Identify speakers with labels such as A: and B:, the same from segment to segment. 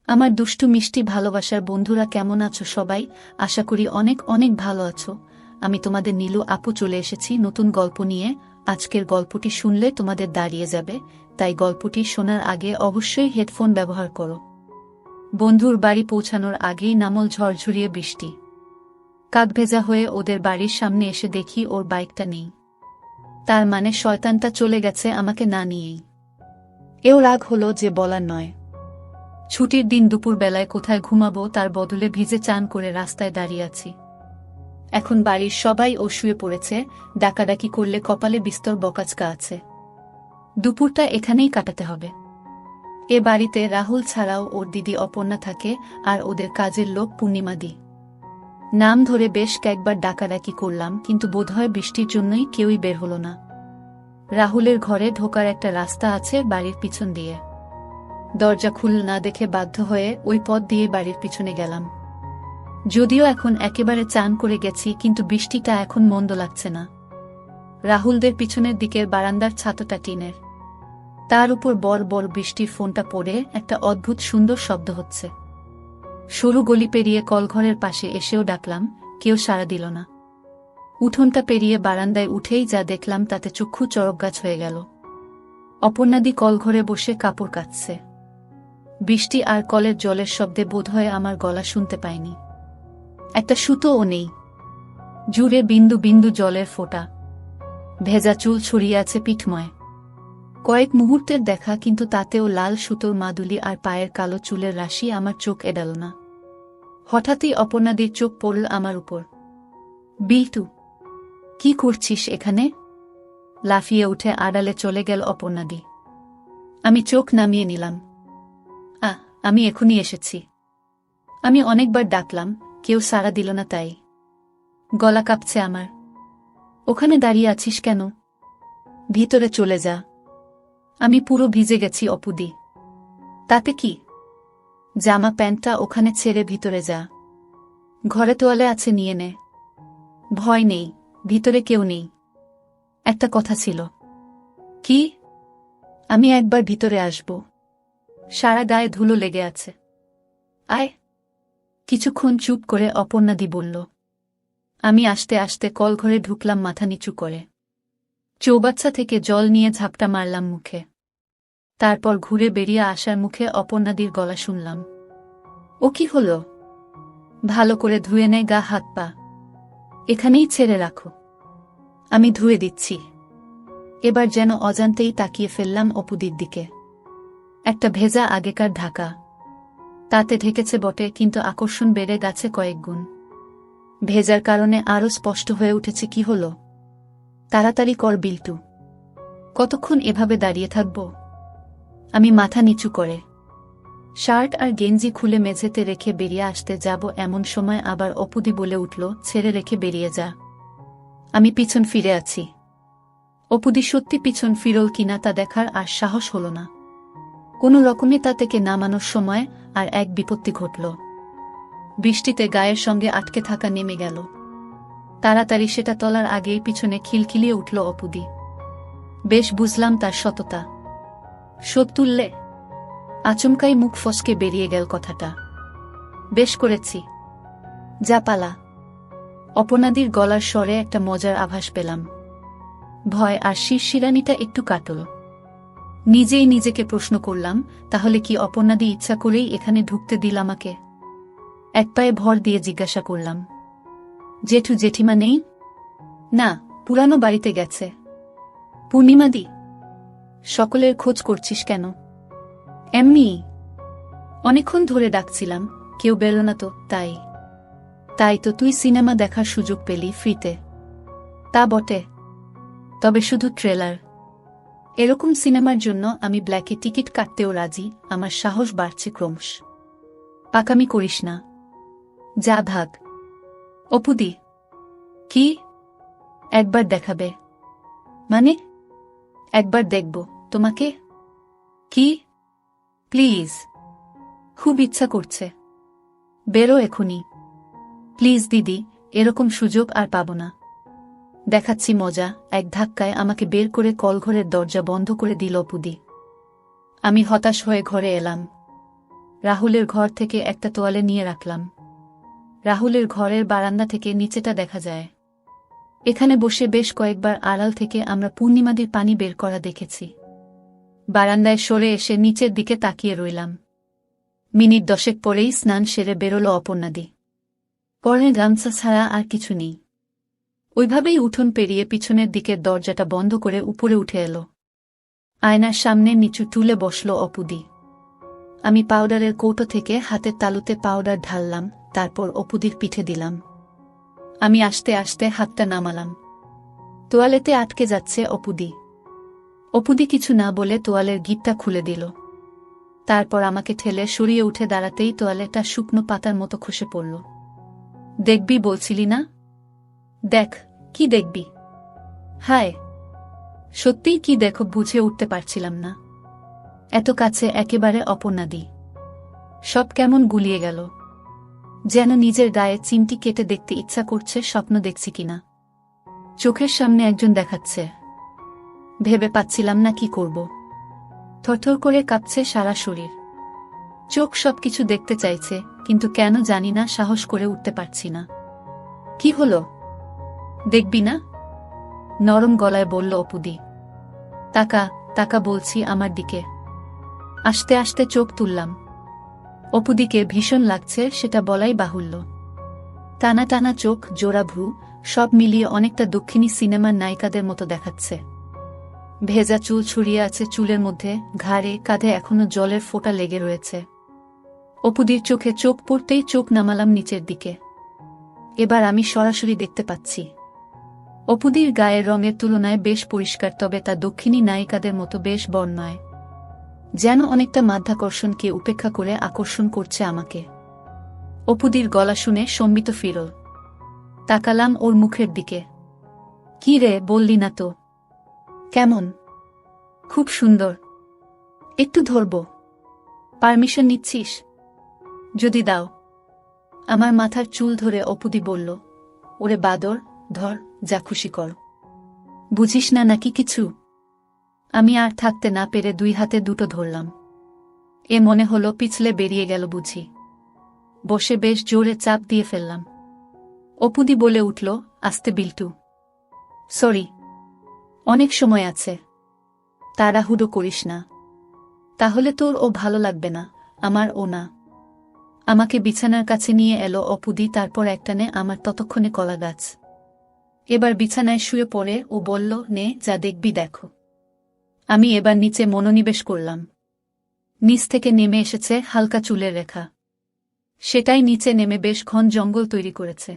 A: আমার দুষ্টু মিষ্টি ভালোবাসার বন্ধুরা কেমন আছো সবাই? আশা করি অনেক অনেক ভালো আছো। আমি তোমাদের নীলু আপু চলে এসেছি নতুন গল্প নিয়ে। আজকের গল্পটি শুনলে তোমাদের দাঁড়িয়ে যাবে, তাই গল্পটি শোনার আগে অবশ্যই হেডফোন ব্যবহার করো। বন্ধুর বাড়ি পৌঁছানোর আগেই নামল ঝড়ঝরিয়ে বৃষ্টি। কাক ভেজা হয়ে ওদের বাড়ির সামনে এসে দেখি ওর বাইকটা নেই। তার মানে শয়তানটা চলে গেছে আমাকে না নিয়েই। এও রাগ হলো যে বলার নয়। ছুটির দিন দুপুরবেলায় কোথায় ঘুমাবো তার বদলে ভিজে চান করে রাস্তায় দাঁড়িয়ে আছি। এখন বাড়ির সবাই ও শুয়ে পড়েছে, ডাকাডাকি করলে কপালে বিস্তর বকাচকা আছে। দুপুরটা এখানেই কাটাতে হবে। এ বাড়িতে রাহুল ছাড়াও ওর দিদি অপর্ণা থাকে, আর ওদের কাজের লোক পূর্ণিমাদি। নাম ধরে বেশ কয়েকবার ডাকাডাকি করলাম, কিন্তু বোধহয় বৃষ্টির জন্যই কেউই বের হলো না। রাহুলের ঘরে ঢোকার একটা রাস্তা আছে বাড়ির পিছন দিয়ে। দরজা খুল না দেখে বাধ্য হয়ে ওই পথ দিয়ে বাড়ির পিছনে গেলাম। যদিও এখন একেবারে চান করে গেছি, কিন্তু বৃষ্টিটা এখন মন্দ লাগছে না। রাহুলদের পিছনের দিকের বারান্দার ছাতটা টিনের, তার উপর বড় বড় বৃষ্টির ফোঁটা পড়ে একটা অদ্ভুত সুন্দর শব্দ হচ্ছে। সরু গলি পেরিয়ে কলঘরের পাশে এসেও ডাকলাম, কেউ সাড়া দিল না। উঠোনটা পেরিয়ে বারান্দায় উঠেই যা দেখলাম তাতে চক্ষু চড়কগাছ হয়ে গেল। অপর্ণাদি কলঘরে বসে কাপড় কাচছে। বৃষ্টি আর কলের জলের শব্দে বোধহয় আমার গলা শুনতে পায়নি। একটা সুতোও নেই, জুড়ে বিন্দু বিন্দু জলের ফোঁটা। ভেজা চুল ছড়িয়ে আছে পিঠময়। কয়েক মুহূর্তের দেখা, কিন্তু তাতেও লাল সুতোর মাদুলি আর পায়ের কালো চুলের রাশি আমার চোখ এড়াল না। হঠাৎই অপর্ণাদির চোখ পড়ল আমার উপর। বিটু, কি করছিস এখানে? লাফিয়ে উঠে আড়ালে চলে গেল অপর্ণাদি। আমি চোখ নামিয়ে নিলাম। আমি এখনই এসেছি। আমি অনেকবার ডাকলাম, কেউ সাড়া দিল না, তাই গলা কাঁপছে আমার। ওখানে দাঁড়িয়ে আছিস কেন? ভিতরে চলে যা। আমি পুরো ভিজে গেছি অপুদি। তাতে কি? জামা প্যান্টটা ওখানে ছেড়ে ভিতরে যা। ঘরে তোয়ালে আছে, নিয়ে নে। ভয় নেই, ভিতরে কেউ নেই। একটা কথা ছিল। কি? আমি একবার ভিতরে আসব। সারা গায়ে ধুলো লেগে আছে। আয়। কিছুক্ষণ চুপ করে অপর্ণাদি বলল। আমি আস্তে আস্তে কলঘরে ঢুকলাম মাথা নিচু করে। চৌবাচ্চা থেকে জল নিয়ে ঝাপটা মারলাম মুখে। তারপর ঘুরে বেরিয়ে আসার মুখে অপর্ণাদির গলা শুনলাম। ও কি হল? ভালো করে ধুয়ে নেয় গা হাত পা। এখানেই ছেড়ে রাখো। আমি ধুয়ে দিচ্ছি। এবার যেন অজান্তেই তাকিয়ে ফেললাম অপুদির দিকে। একটা ভেজা আগেকার ঢাকা, তাতে ঢেকেছে বটে, কিন্তু আকর্ষণ বেড়ে গেছে কয়েক গুণ। ভেজার কারণে আরও স্পষ্ট হয়ে উঠেছে কি হল। তাড়াতাড়ি কর বিল্টু। কতক্ষণ এভাবে দাঁড়িয়ে থাকব? আমি মাথা নিচু করে শার্ট আর গেঞ্জি খুলে মেঝেতে রেখে বেরিয়ে আসতে যাব, এমন সময় আবার অপুদি বলে উঠল, ছেড়ে রেখে বেরিয়ে যা। আমি পিছন ফিরে আছি। অপুদি সত্যি পিছন ফিরল কিনা তা দেখার আর সাহস হল না। কোনো রকমে তা থেকে নামানোর সময় আর এক বিপত্তি ঘটল। বৃষ্টিতে গায়ের সঙ্গে আটকে থাকা নেমে গেল। তাড়াতাড়ি সেটা তলার আগেই পিছনে খিলখিলিয়ে উঠল অপুদি। বেশ বুঝলাম তার সততা। শোধ তুললে? আচমকাই মুখ ফসকে বেরিয়ে গেল কথাটা। বেশ করেছি, যা পালা। অপর্ণাদির গলার স্বরে একটা মজার আভাস পেলাম। ভয় আর শিরশিরানিটা একটু কাটল। নিজেই নিজেকে প্রশ্ন করলাম, তাহলে কি অপর্ণাদি ইচ্ছা করেই এখানে ঢুকতে দিল আমাকে? এক পায়ে ভর দিয়ে জিজ্ঞাসা করলাম, জেঠু জেঠিমা নেই? না, পুরানো বাড়িতে গেছে। পূর্ণিমাদি? সকলের খোঁজ করছিস কেন? এমনি। অনেকক্ষণ ধরে ডাকছিলাম, কেউ বেরো না তো, তাই। তাই তো তুই সিনেমা দেখার সুযোগ পেলি ফ্রিতে। তা বটে, তবে শুধু ট্রেলার। এরকম সিনেমার জন্য আমি ব্ল্যাকে টিকিট কাটতেও রাজি। আমার সাহস বাড়ছে ক্রমশ। পাকামি করিস না, যা ভাগ। অপুদি? কি? একবার দেখাবে? মানে? একবার দেখব তোমাকে। কি? প্লিজ, খুব ইচ্ছা করছে। বেরো এখনই প্লিজ দিদি, এরকম সুযোগ আর পাব না। দেখাচ্ছি মজা। এক ধাক্কায় আমাকে বের করে কলঘরের দরজা বন্ধ করে দিল অপুদি। আমি হতাশ হয়ে ঘরে এলাম। রাহুলের ঘর থেকে একটা তোয়ালে নিয়ে রাখলাম। রাহুলের ঘরের বারান্দা থেকে নিচেটা দেখা যায়। এখানে বসে বেশ কয়েকবার আড়াল থেকে আমরা পূর্ণিমাদির পানি বের করা দেখেছি। বারান্দায় সরে এসে নিচের দিকে তাকিয়ে রইলাম। মিনিট 10 পরেই স্নান সেরে বেরোল অপর্ণাদি। পরে গামছা ছাড়া আর কিছু নেই। ওইভাবেই উঠোন পেরিয়ে পিছনের দিকের দরজাটা বন্ধ করে উপরে উঠে এলো। আয়নার সামনে নিচু টুলে বসল অপুদি। আমি পাউডারের কৌটো থেকে হাতের তালুতে পাউডার ঢাললাম, তারপর অপুদির পিঠে দিলাম। আমি আস্তে আস্তে হাতটা নামালাম। তোয়ালেতে আটকে যাচ্ছে অপুদি। অপুদি কিছু না বলে তোয়ালের গিঁটটা খুলে দিল। তারপর আমাকে ঠেলে সরিয়ে উঠে দাঁড়াতেই তোয়ালেটা শুকনো পাতার মতো খসে পড়ল। দেখবি বলছিলি না? দেখ। কি দেখবি? হায়, সত্যিই কি দেখো বুঝে উঠতে পারছিলাম না। এত কাছে একেবারে অপর্ণাদি। সব কেমন গুলিয়ে গেল। যেন নিজের গায়ে চিমটি কেটে দেখতে ইচ্ছা করছে স্বপ্ন দেখছি কিনা। চোখের সামনে একজন দেখাচ্ছে। ভেবে পাচ্ছিলাম না কি করব। থরথর করে কাঁপছে সারা শরীর। চোখ সবকিছু দেখতে চাইছে, কিন্তু কেন জানি না সাহস করে উঠতে পারছি না। কি হলো? দেখবি না? নরম গলায় বলল অপুদি। তাকা তাকা বলছি আমার দিকে। আস্তে আস্তে চোখ তুললাম। অপুদিকে ভীষণ লাগছে সেটা বলাই বাহুল্য। টানা টানা চোখ, জোড়া ভ্রু, সব মিলিয়ে অনেকটা দক্ষিণী সিনেমার নায়িকাদের মতো দেখাচ্ছে। ভেজা চুল ছড়িয়ে আছে চুলের মধ্যে, ঘাড়ে কাঁধে এখনো জলের ফোঁটা লেগে রয়েছে। অপুদির চোখে চোখ পড়তেই চোখ নামালাম নিচের দিকে। এবার আমি সরাসরি দেখতে পাচ্ছি। অপুদির গায়ের রঙের তুলনায় বেশ পরিষ্কার, তবে তা দক্ষিণী নায়িকাদের মতো বেশ বর্ণায়। যেন অনেকটা মাধ্যাকর্ষণকে উপেক্ষা করে আকর্ষণ করছে আমাকে। অপুদির গলা শুনে সম্বিত ফিরল। তাকালাম ওর মুখের দিকে। কি রে, বললি না তো? কেমন? খুব সুন্দর। একটু ধরব? পারমিশন নিচ্ছিস? যদি দাও। আমার মাথার চুল ধরে অপুদি বলল, ওরে বাদর, ধর, যা খুশি কর। বুঝিস না নাকি কিছু? আমি আর থাকতে না পেরে 2 হাতে দুটো ধরলাম। এ মনে হলো পিছলে বেরিয়ে গেল বুঝি। বসে বেশ জোরে চাপ দিয়ে ফেললাম। অপুদি বলে উঠল, আস্তে বিল্টু। সরি। অনেক সময় আছে। তাড়াহুড়ো করিস না। তাহলে তোর ও ভালো লাগবে না, আমার ও না। আমাকে বিছানার কাছে নিয়ে এলো অপুদি, তারপর একটানে আমার ততক্ষণে কলা গাছ। এবার বিছানায় শুয়ে পড়ে ও বলল, নে যা দেখবি দেখো। আমি এবার নিচে মনোনিবেশ করলাম। নিচ থেকে নেমে এসেছে হালকা চুলের রেখা। সেটাই নিচে নেমে বেশ ঘন জঙ্গল তৈরি করেছে।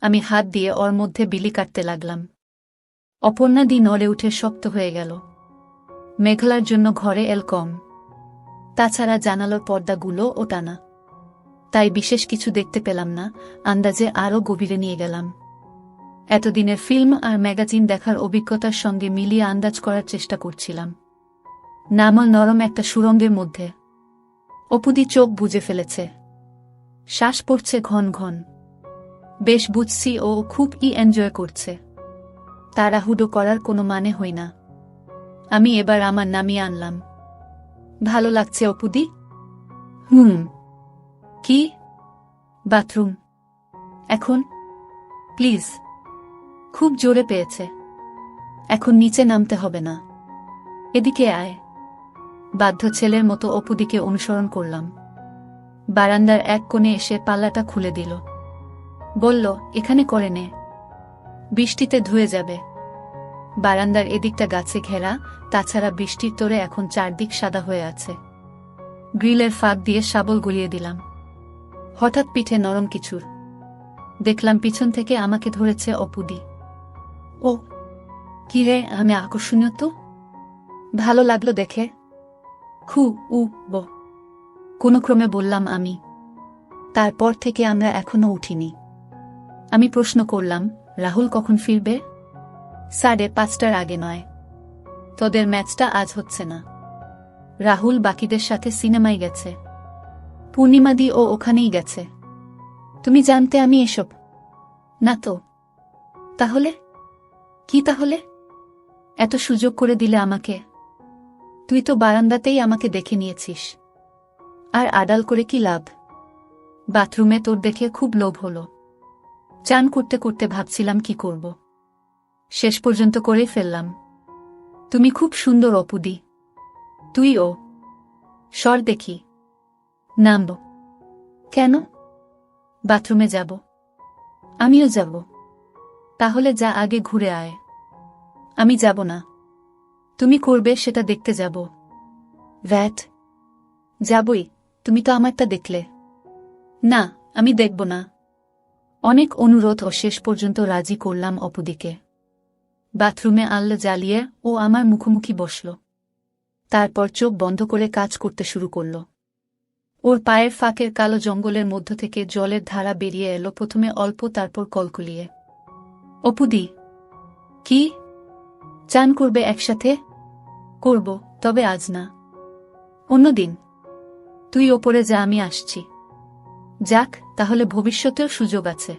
A: আমি হাত দিয়ে ওর মধ্যে বিলি কাটতে লাগলাম। অপর্ণাদি নড়ে উঠে শক্ত হয়ে গেল। মেঘলার জন্য ঘরে এল কম। তাছাড়া জানালার পর্দাগুলো ও টানা। তাই বিশেষ কিছু দেখতে পেলাম না, আন্দাজে আরও গভীরে নিয়ে গেলাম। এতদিনের ফিল্ম আর ম্যাগাজিন দেখার অভিজ্ঞতার সঙ্গে মিলিয়ে আন্দাজ করার চেষ্টা করছিলাম। নামল নরম একটা সুরঙ্গের মধ্যে। অপুদি চোখ বুজে ফেলেছে। শ্বাস পড়ছে ঘন ঘন। বেশ বুঝছি ও খুব এনজয় করছে। তাড়াহুড়ো করার কোনো মানে হই না। আমি এবার আমার নামিয়ে আনলাম। ভালো লাগছে অপুদি? কি? বাথরুম? এখন? প্লিজ। খুব জোরে পেয়েছে। এখন নিচে নামতে হবে না। এদিকে আয়। বাধ্য ছেলের মতো অপুদিকে অনুসরণ করলাম। বারান্দার এক কোণে এসে পাল্লাটা খুলে দিল। বলল, এখানে করে নে। বৃষ্টিতে ধুয়ে যাবে। বারান্দার এদিকটা গাছে ঘেরা, তাছাড়া বৃষ্টির তোরে এখন চারদিক সাদা হয়ে আছে। গ্রিলের ফাঁক দিয়ে শাবল গলিয়ে দিলাম। হঠাৎ পিঠে নরম কিছুর। দেখলাম পিছন থেকে আমাকে ধরেছে অপুদি। ও কি রে, আমি আকর্ষণীয় তো? ভালো লাগলো দেখে। খু উ ব কোনো ক্রমে বললাম আমি। তারপর থেকে আমরা এখনো উঠিনি। আমি প্রশ্ন করলাম, রাহুল কখন ফিরবে? 5:30টার আগে নয়। তোদের ম্যাচটা আজ হচ্ছে না। রাহুল বাকিদের সাথে সিনেমায় গেছে। পূর্ণিমাদি ও ওখানেই গেছে। তুমি জানতে আমি এসব? না তো। তাহলে? কি তাহলে? এত সুযোগ করে দিলে আমাকে। তুই তো বারান্দাতেই আমাকে দেখে নিয়েছিস। আর আড়াল করে কি লাভ? বাথরুমে তোর দেখে খুব লোভ হলো। চান করতে করতে ভাবছিলাম কি করব। শেষ পর্যন্ত করে ফেললাম। তুমি খুব সুন্দর অপুদি। তুইও। সর দেখি। নামব। কেন? বাথরুমে যাব। আমিও যাব। তাহলে যা, আগে ঘুরে আয়। আমি যাব না। তুমি করবে সেটা দেখতে যাব। ভ্যাট। যাবই, তুমি তো আমারটা দেখলে। না, আমি দেখব না। অনেক অনুরোধ ও শেষ পর্যন্ত রাজি করলাম অপুদিকে। বাথরুমে আলো জ্বালিয়ে ও আমার মুখোমুখি বসল। তারপর চোখ বন্ধ করে কাজ করতে শুরু করল। ওর পায়ের ফাঁকের কালো জঙ্গলের মধ্য থেকে জলের ধারা বেরিয়ে এলো, প্রথমে অল্প, তারপর কলকলিয়ে। অপুদি। কি? চান করবে একসাথে? করব, তবে আজ না। অন্যদিন। তুই ওপরে যা, আমি আসছি। যাক, তাহলে ভবিষ্যতেও সুযোগ আছে।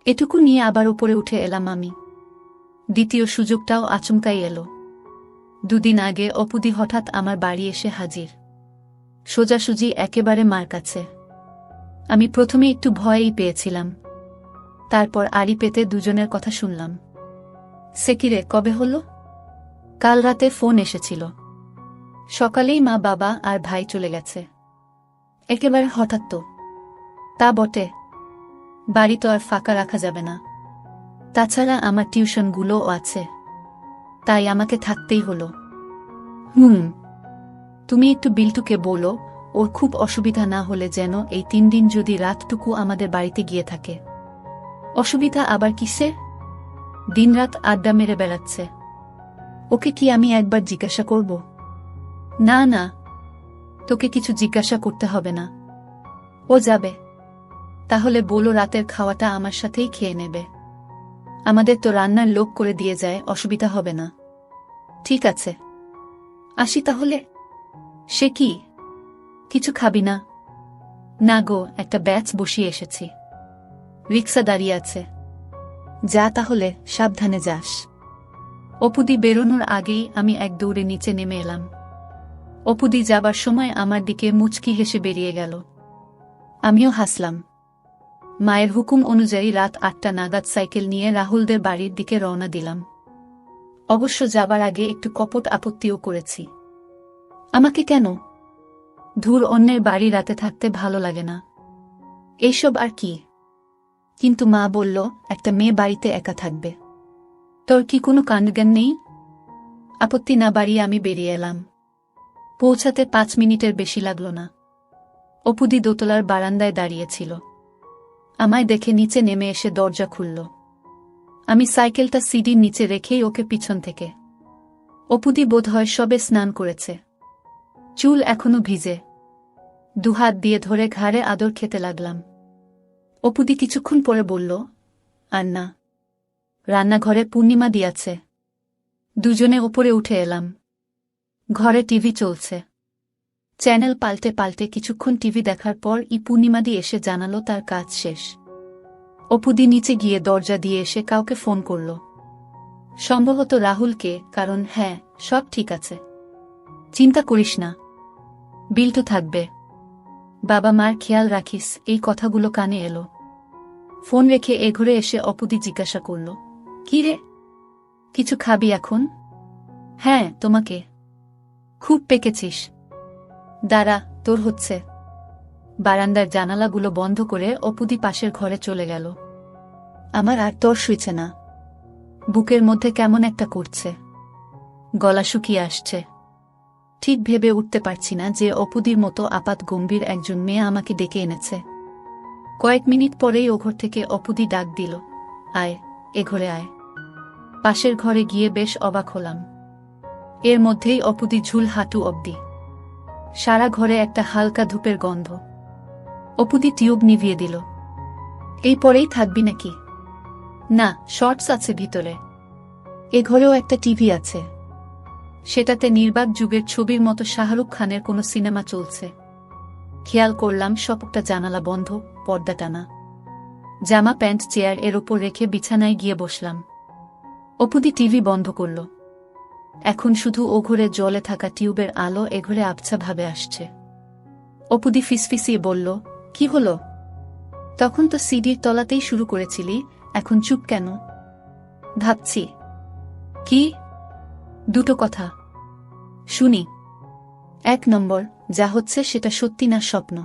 A: এটুকু নিয়ে আবার উপরে উঠে এলাম আমি। দ্বিতীয় সুযোগটাও আচমকাই এলো। 2 দিন আগে অপুদি হঠাৎ আমার বাড়ি এসে হাজির। সোজাসুজি একেবারে মার কাছে। আমি প্রথমে একটু ভয়ই পেয়েছিলাম। তারপর আড়ি পেতে দুজনের কথা শুনলাম। সেকিরে, কবে হলো? কাল রাতে ফোন এসেছিল। সকালেই মা, বাবা আর ভাই চলে গেছে। একেবারে হঠাৎ তো। তা বটে। বাড়ি তো আর ফাঁকা রাখা যাবে না। তাছাড়া আমার টিউশনগুলোও আছে। তাই আমাকে থাকতেই হলো। তুমি একটু বিল্টুকে বলো, ওর খুব অসুবিধা না হলে যেন এই 3 দিন যদি রাতটুকু আমাদের বাড়িতে গিয়ে থাকে। অসুবিধা আবার কিসে? দিনরাত আড্ডা মেরে বেড়াচ্ছে। ওকে কি আমি একবার জিজ্ঞাসা করব? না না, তোকে কিছু জিজ্ঞাসা করতে হবে না। ও যাবে। তাহলে বলো রাতের খাওয়াটা আমার সাথেই খেয়ে নেবে। আমাদের তো রান্নার লোক করে দিয়ে যায়, অসুবিধা হবে না। ঠিক আছে, আসি তাহলে। সে কি? কিছু খাবি না? না গো, একটা ব্যাচ বসিয়ে এসেছি। রিক্সা দাঁড়িয়ে আছে। যা তাহলে, সাবধানে যাস। অপুদি বেরোনোর আগেই আমি এক দৌড়ে নিচে নেমে এলাম। অপুদি যাবার সময় আমার দিকে মুচকি হেসে বেরিয়ে গেল। আমিও হাসলাম। মায়ের হুকুম অনুযায়ী রাত 8টা নাগাদ সাইকেল নিয়ে রাহুলদের বাড়ির দিকে রওনা দিলাম। অবশ্য যাবার আগে একটু কপট আপত্তিও করেছি। আমাকে কেন? ধুর, অন্যের বাড়ি রাতে থাকতে ভালো লাগে না। এইসব আর কি। কিন্তু মা বলল, একটা মেয়ে বাড়িতে একা থাকবে। তোর কি কোনো কাণ্ডজ্ঞান নেই? আপত্তি না বাড়িয়ে আমি বেরিয়ে এলাম। পৌঁছাতে 5 মিনিটের বেশি লাগল না। অপুদি দোতলার বারান্দায় দাঁড়িয়েছিল। আমায় দেখে নিচে নেমে এসে দরজা খুলল। আমি সাইকেলটা সিডির নিচে রেখেই ওকে পিছন থেকে। অপুদি বোধহয় সবে স্নান করেছে। চুল এখনো ভিজে। 2 হাত দিয়ে ধরে ঘাড়ে আদর খেতে লাগলাম। অপুদি কিছুক্ষণ পরে বলল, আর না। রান্নাঘরে পূর্ণিমা দিয়াছে। দুজনে ওপরে উঠে এলাম। ঘরে টিভি চলছে। চ্যানেল পাল্টে পাল্টে কিছুক্ষণ টিভি দেখার পর পূর্ণিমাদি এসে জানালো তার কাজ শেষ। অপুদি নিচে গিয়ে দরজা দিয়ে এসে কাউকে ফোন করল। সম্ভবত রাহুলকে, কারণ হ্যাঁ, সব ঠিক আছে। চিন্তা করিস না, বিল্টু থাকবে। বাবা মার খেয়াল রাখিস, এই কথাগুলো কানে এলো। ফোন রেখে ঘরে এসে অপুদি জিজ্ঞাসা করল, কি রে, কিছু খাবি এখন? হ্যাঁ, তোমাকে। খুব পেকেছিস। দাঁড়া, তোর হচ্ছে। বারান্দার জানালাগুলো বন্ধ করে অপুদি পাশের ঘরে চলে গেল। আমার আর তর সইছে না। বুকের মধ্যে কেমন একটা করছে। গলা শুকিয়ে আসছে। ঠিক ভেবে উঠতে পারছি না যে অপুদির মতো আপাত গম্ভীর একজন মেয়ে আমাকে ডেকে এনেছে। কয়েক মিনিট পরেই ও ঘর থেকে অপুদি ডাক দিল, আয়, এ ঘরে আয়। পাশের ঘরে গিয়ে বেশ অবাক হলাম। এর মধ্যেই অপুদি ঝুল হাঁটু অবধি। সারা ঘরে একটা হালকা ধূপের গন্ধ। অপুদি টিউব নিভিয়ে দিল। এই পরেই থাকবি নাকি? না, শর্টস আছে ভিতরে। এ ঘরেও একটা টিভি আছে। সেটাতে নির্বাক যুগের ছবির মতো শাহরুখ খানের কোনো সিনেমা চলছে। খেয়াল করলাম সবটা জানালা বন্ধ, পর্দা টানা। জামা প্যান্ট চেয়ার এর ওপর রেখে বিছানায় গিয়ে বসলাম। অপুদি টিভি বন্ধ করল। এখন শুধু ও ঘরে জ্বলে থাকা টিউবের আলো এ ঘরে আবছা ভাবে আসছে। অপুদি ফিসফিসিয়ে বলল, কি হলো? তখন তো সিডির তলাতেই শুরু করেছিলি, এখন চুপ কেন? ভাবছি। কি? দুটো কথা শুনি। 1 নম্বর, যা হচ্ছে সেটা সত্যি না স্বপ্ন?